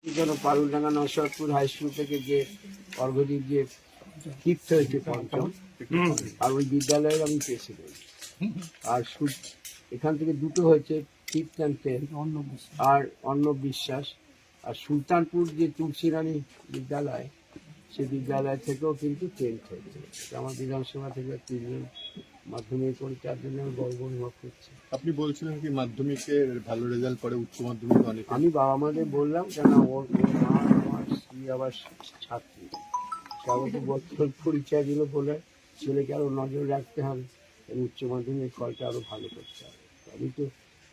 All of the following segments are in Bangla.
যেন পারুলডাঙ্গা নরসিংহপুর হাই স্কুল থেকে যে অর্ঘদীপ যে ফিফথ হয়েছে পঞ্চম, আর ওই বিদ্যালয়ের আমি প্রেসিডেন্ট। আর এখান থেকে দুটো হয়েছে ফিফথ অ্যান্ড টেন্থ, আর অর্ণব বিশ্বাস। আর সুলতানপুর যে তুলসী রানী বিদ্যালয়, সেই বিদ্যালয় থেকেও কিন্তু টেন্থ হয়েছে। আমার বিধানসভা থেকে তিনজন মাধ্যমিক পরীক্ষার জন্য আমি গর্ব অনুভব করছি। আপনি বলছিলেন কি মাধ্যমিকের ভালো রেজাল্ট পরে উচ্চ মাধ্যমিক অনেক। আমি বাবা মাদের বললাম, কেন ওর মা আমার স্ত্রী আবার ছাত্রী, স্বাভাবিক বছর পরিচয় দিল বলে ছেলেকে আরো নজর রাখতে হবে, উচ্চ মাধ্যমিক ফলটা আরো ভালো করতে হবে। আমি তো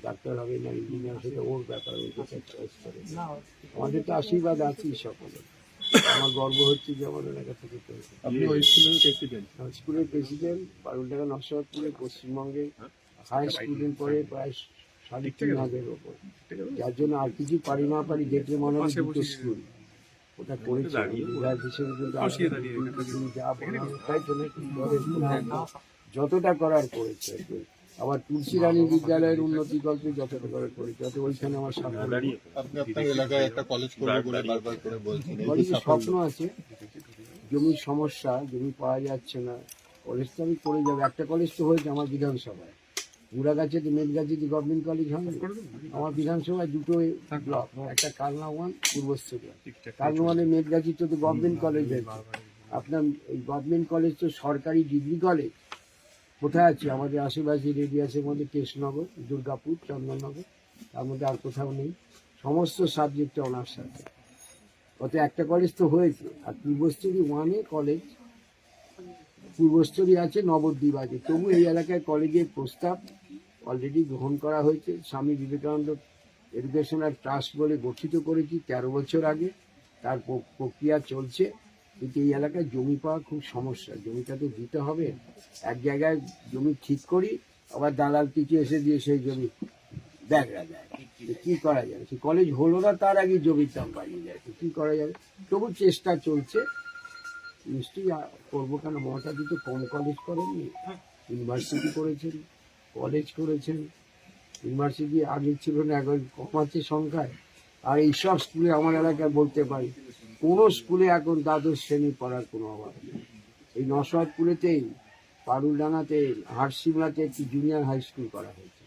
ডাক্তার হবে না ইঞ্জিনিয়ার, সেটা ওর ব্যাপার, ওই কথা চয়েস করে। আমাদের তো আশীর্বাদ আছেই সকলে। আমার গর্ব হচ্ছে যে আমার এলাকা থেকে পেয়েছে। আপনি ওই স্কুলের প্রেসিডেন্ট? স্কুলের প্রেসিডেন্ট, পারুলডাঙ্গা নরসিংহপুরে পশ্চিমবঙ্গে হাই স্টুডেন্ট পড়ে প্রায় 3,500 ওপর, যার জন্য আর কিছু পারি না পারি দেখলে মনে হয় দুটো স্কুল ওটা করেছে বিধায়ক হিসেবে। কিন্তু যা তাই তো যতটা করার করেছে। আবার তুলসী রানী বিদ্যালয়ের উন্নতি কল্পে যতটা করার করেছে, যাতে ওইখানে আমার সাফল্য। আপনি আপনার এলাকায় একটা কলেজ করবে বলে বারবার করে বলছেন, কলেজের স্বপ্ন আছে, জমির সমস্যা, জমি পাওয়া যাচ্ছে না। কলেজ তো আমি করে যাবো। একটা কলেজ তো হয়েছে আমার বিধানসভায়, মুড়াগাছিতে মেদগাছিতে গভর্নমেন্ট কলেজ হয়নি। আমার বিধানসভায় দুটো ব্লক, একটা কালনা ওয়ান, পূর্বস্থলী। কালনা ওয়ানে মেদগাছিতে তো গভর্নমেন্ট কলেজ হয়েছে। আপনার এই গভর্নমেন্ট কলেজ তো সরকারি ডিগ্রি কলেজ কোথায় আছে? আমাদের আশেপাশে রেডিয়াসের মধ্যে কৃষ্ণনগর, দুর্গাপুর, চন্দননগর, তার মধ্যে আর কোথাও নেই। সমস্ত সাবজেক্টে অনার্স আছে। অত একটা কলেজ তো হয়েছে। আর পূর্বস্থলী ওয়ানে কলেজ, পূর্বস্থলী আছে, নবদ্বীপ আছে। তবু এই এলাকায় কলেজের প্রস্তাব অলরেডি গ্রহণ করা হয়েছে। স্বামী বিবেকানন্দ এডুকেশনাল ট্রাস্ট বলে গঠিত করেছি 13 বছর আগে, তার প্রক্রিয়া চলছে। কিন্তু এই এলাকায় জমি পাওয়া খুব সমস্যা। জমিটা তো দিতে হবে। এক জায়গায় জমি ঠিক করি, আবার দালাল কিছু এসে দিয়ে সেই জমি দেখা যায়। কি করা যাবে? সে কলেজ হলো না, তার আগে জমির দাম বাড়িয়ে যায়। কি করা যাবে? তবু চেষ্টা চলছে। নিশ্চয়ই করবো, কেন মমতাদি তো কম কলেজ করেননি, ইউনিভার্সিটি করেছেন, কলেজ করেছেন। ইউনিভার্সিটি আগে ছিল না, এখন কম আছে সংখ্যায়। আর এইসব স্কুলে আমার এলাকায় বলতে পারি কোনো স্কুলে এখন দ্বাদশ শ্রেণী পড়ার কোনো অভাব নেই। এই নরসিংহপুরেতেই, পারুলডাঙ্গাতে, হাটশিমলাতে একটি জুনিয়র হাই স্কুল করা হয়েছে।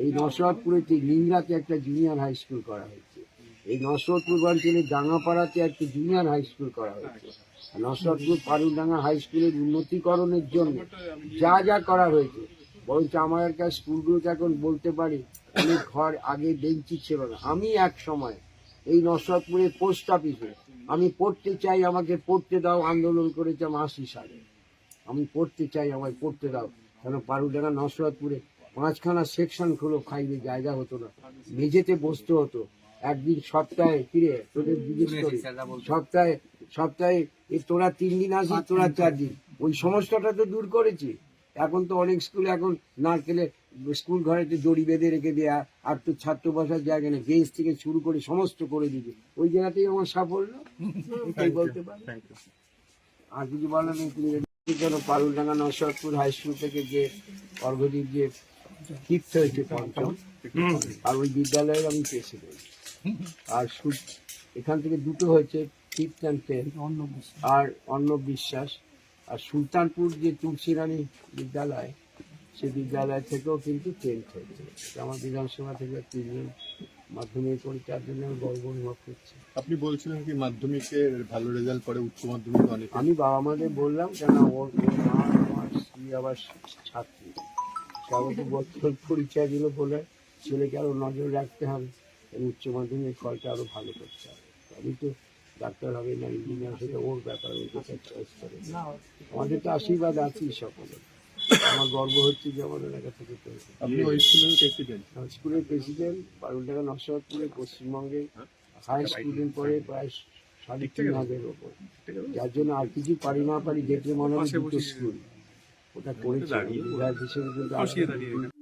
এই নরসিংহপুরেতে লিংরাতে একটা জুনিয়র হাই স্কুল করা হয়েছে। এই নরসিংহপুর অঞ্চলে ডাঙ্গাপাড়াতে একটা জুনিয়র হাই স্কুল করা হয়েছে। নরসিংহপুর পারুলডাঙ্গা হাই স্কুলের উন্নতিকরণের জন্য যা যা করা হয়েছে, বরঞ্চ আমার এলাকার স্কুলগুলোতে এখন বলতে পারি অনেক ঘর আগে বেঞ্চি ছিল না। আমি এক সময় এই নরসিংহপুরের পোস্ট অফিসে আমি পড়তে চাই, আমাকে পড়তে দাও আন্দোলন করেছিলাম 80 সালে। আমি পড়তে চাই, আমায় পড়তে দাও। কেন পারুলডাঙ্গা নরসিংহপুরে 5খানা সেকশন খুলো, খাইবে জায়গা হতো না, মেঝেতে বসতে হতো। একদিন সপ্তাহে ফিরে তোদের জিজ্ঞেস করি, সপ্তাহে সপ্তাহে তোরা 3 দিন আসিস, তোরা 4 দিন। ওই সমস্যাটা তো দূর করেছি। এখন তো অনেক স্কুলে এখন নারকেলে স্কুল ঘরেতে দড়ি বেঁধে রেখে দেয়া, আর তো ছাত্র বসার জায়গা নেই, বেঞ্চ থেকে শুরু করে সমস্ত করে দিবে। ওই জায়গাতেই আমার সাফল্য, এটাই বলতে পারি। আর কিছু বলার নেই। যেন পারুলডাঙ্গা নরসিংহপুর হাই স্কুল থেকে যে অর্ঘদীপ যে ফিফথ হয়েছে পঞ্চম, আর ওই বিদ্যালয়ের আমি প্রেসিডেন্ট। আর এখান থেকে দুটো হয়েছে ফিফথ অ্যান্ড টেন্থ, আর অর্ণব বিশ্বাস। আর সুলতানপুর যে তুলসী রানী বিদ্যালয়, সেই বিদ্যালয় থেকেও কিন্তু টেন্থ হয়েছে। আমার বিধানসভা থেকে তিনজন মাধ্যমিক পরীক্ষার জন্য আমি গর্ব অনুভব করছি। আপনি বলছিলেন কি মাধ্যমিকের ভালো রেজাল্ট পরে উচ্চ মাধ্যমিক অনেক। আমি বাবা মাদের বললাম, কেন ওর মা আমার স্ত্রী আবার ছাত্রী, স্বাভাবিক বছর পরিচয় দিল বলে ছেলেকে আরো নজর রাখতে হবে, উচ্চ মাধ্যমিক ফলটা আরো ভালো করতে হবে। আমি তো ডাক্তার হবে না ইঞ্জিনিয়ার, সেটা ওর ব্যাপার, ওই কথা চয়েস করে। আমাদের তো আশীর্বাদ আছেই সকলে। আমার গর্ব হচ্ছে যে আমার এলাকা থেকে পেয়েছে। আপনি ওই স্কুলের প্রেসিডেন্ট? স্কুলের প্রেসিডেন্ট, পারুলডাঙ্গা নরসিংহপুরে পশ্চিমবঙ্গে হাই স্টুডেন্ট পড়ে প্রায় 3,500 ওপর, যার জন্য আর কিছু পারি না পারি দেখলে মনে হয় দুটো স্কুল ওটা করেছে বিধায়ক হিসেবে। কিন্তু